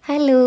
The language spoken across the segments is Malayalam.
ഹലോ.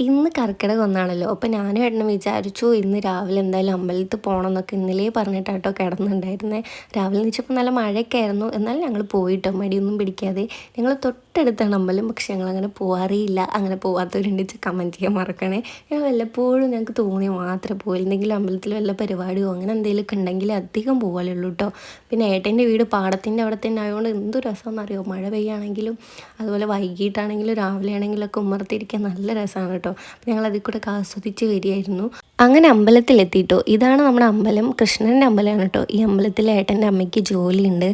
ഇന്ന് കർക്കിടകം ഒന്നാണല്ലോ. അപ്പോൾ ഞാനും ഏട്ടനും വിചാരിച്ചു ഇന്ന് രാവിലെ എന്തായാലും അമ്പലത്തിൽ പോകണം എന്നൊക്കെ ഇന്നലെ പറഞ്ഞിട്ടാട്ടോ കിടന്നുണ്ടായിരുന്നേ. രാവിലെ എണീച്ചപ്പോൾ നല്ല മഴയൊക്കെ ആയിരുന്നു. എന്നാലും ഞങ്ങൾ പോയിട്ടോ മടിയൊന്നും പിടിക്കാതെ. ഞങ്ങൾ തൊട്ടടുത്താണ് അമ്പലം. പക്ഷെ ഞങ്ങളങ്ങനെ പോകാറേയില്ല. അങ്ങനെ പോകാത്തവരുണ്ടെങ്കിൽ കമൻറ്റ് ചെയ്യാൻ മറക്കണേ. ഞങ്ങൾ വല്ലപ്പോഴും ഞങ്ങൾക്ക് തോന്നി മാത്രമേ പോയി. എന്തെങ്കിലും അമ്പലത്തിൽ വല്ല പരിപാടിയോ അങ്ങനെ എന്തെങ്കിലുമൊക്കെ ഉണ്ടെങ്കിൽ അധികം പോകാനുള്ളൂ കേട്ടോ. പിന്നെ ഏട്ടൻ്റെ വീട് പാടത്തിൻ്റെ അവിടെ തന്നെ ആയതുകൊണ്ട് എന്ത് രസമെന്നറിയോ. മഴ പെയ്യുകയാണെങ്കിലും അതുപോലെ വൈകിട്ടാണെങ്കിലും രാവിലെ ആണെങ്കിലും ഒക്കെ ഉമ്മറത്തിരിക്കാൻ നല്ല രസമാണ് കേട്ടോ. അപ്പോൾ ഞങ്ങൾ അതിൽ കൂടെ ആസ്വദിച്ച് വരികയായിരുന്നു. അങ്ങനെ അമ്പലത്തിലെത്തിയിട്ടോ. ഇതാണ് നമ്മുടെ അമ്പലം. കൃഷ്ണൻ്റെ അമ്പലമാണ് കേട്ടോ. ഈ അമ്പലത്തിൽ ഏട്ടൻ്റെ അമ്മയ്ക്ക് ജോലിയുണ്ട്.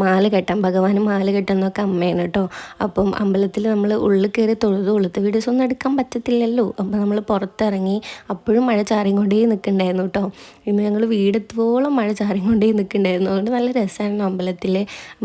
മാല കെട്ടാൻ, ഭഗവാന് മാല കെട്ടുന്നതൊക്കെ അമ്മയാണ് കേട്ടോ. അപ്പം അമ്പലത്തിൽ നമ്മൾ ഉള്ളിൽ കയറി തൊഴുത് ഉളുത്ത വീഡിയോസ് ഒന്നും എടുക്കാൻ പറ്റത്തില്ലല്ലോ. അപ്പോൾ നമ്മൾ പുറത്തിറങ്ങി അപ്പോഴും മഴ ചാറിക്കൊണ്ടേ നിൽക്കുന്നുണ്ടായിരുന്നു കേട്ടോ. ഇന്ന് ഞങ്ങൾ വീടെത്തോളം മഴ ചാറിക്കൊണ്ടേ നിൽക്കുന്നുണ്ടായിരുന്നു. അതുകൊണ്ട് നല്ല രസമായിരുന്നു അമ്പലത്തിൽ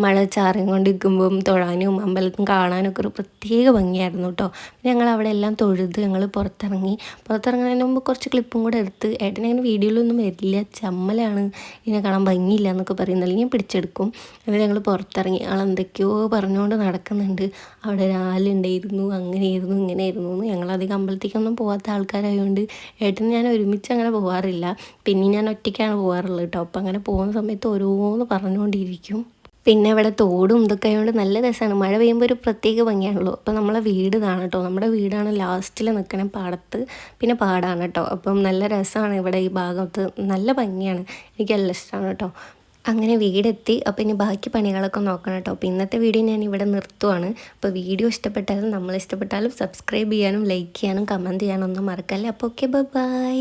മഴ ചാറിക്കൊണ്ടിരിക്കുമ്പം തൊഴാനും അമ്പലത്തും കാണാനും ഒക്കെ ഒരു പ്രത്യേക ഭംഗിയായിരുന്നു കേട്ടോ. ഞങ്ങൾ അവിടെ എല്ലാം തൊഴുത് ഞങ്ങൾ പുറത്തിറങ്ങുന്നതിന് മുമ്പ് കുറച്ച് ക്ലിപ്പും കൂടെ എടുത്ത് ഏട്ടനങ്ങനെ വീഡിയോയിലൊന്നും വരില്ല, ചമ്മലാണ്, ഇതിനെ കാണാൻ ഭംഗിയില്ല എന്നൊക്കെ പറയുന്നത്, ഞാൻ പിടിച്ചെടുക്കും. എന്നിട്ട് ഞങ്ങൾ പുറത്തിറങ്ങി. ആളെന്തൊക്കെയോ പറഞ്ഞുകൊണ്ട് നടക്കുന്നുണ്ട്. അവിടെ ഒരാളുണ്ടായിരുന്നു, അങ്ങനെയായിരുന്നു ഇങ്ങനെയായിരുന്നു എന്ന്. ഞങ്ങളധികം അമ്പലത്തേക്കൊന്നും പോകാത്ത ആൾക്കാരായതുകൊണ്ട് ഏട്ടൻ ഞാൻ ഒരുമിച്ച് അങ്ങനെ പോകാറില്ല. പിന്നെ ഞാൻ ഒറ്റയ്ക്കാണ് പോകാറുള്ളത് കേട്ടോ. അപ്പം അങ്ങനെ പോകുന്ന സമയത്ത് ഓരോന്ന് പറഞ്ഞുകൊണ്ടിരിക്കും. പിന്നെ ഇവിടെ തോടും ഇതൊക്കെ ആയതുകൊണ്ട് നല്ല രസമാണ്. മഴ പെയ്യുമ്പോൾ ഒരു പ്രത്യേക ഭംഗിയാണല്ലോ. അപ്പോൾ നമ്മളെ വീട് ഇതാണ് കേട്ടോ. നമ്മുടെ വീടാണ് ലാസ്റ്റിൽ നിൽക്കണ പാടത്ത്. പിന്നെ പാടാണ് കേട്ടോ. അപ്പം നല്ല രസമാണ് ഇവിടെ ഈ ഭാഗത്ത്. നല്ല ഭംഗിയാണ്. എനിക്ക് നല്ല ഇഷ്ടമാണ് കേട്ടോ. അങ്ങനെ വീടെത്തി. അപ്പോൾ ഇനി ബാക്കി പണികളൊക്കെ നോക്കണം കേട്ടോ. അപ്പോൾ ഇന്നത്തെ വീഡിയോ ഞാൻ ഇവിടെ നിർത്തുവാണ്. അപ്പോൾ വീഡിയോ ഇഷ്ടപ്പെട്ടാലും നമ്മൾ ഇഷ്ടപ്പെട്ടാലും സബ്സ്ക്രൈബ് ചെയ്യാനും ലൈക്ക് ചെയ്യാനും കമൻറ്റ് ചെയ്യാനും ഒന്നും മറക്കല്ലേ. അപ്പോൾ ഓക്കെ, ബൈ.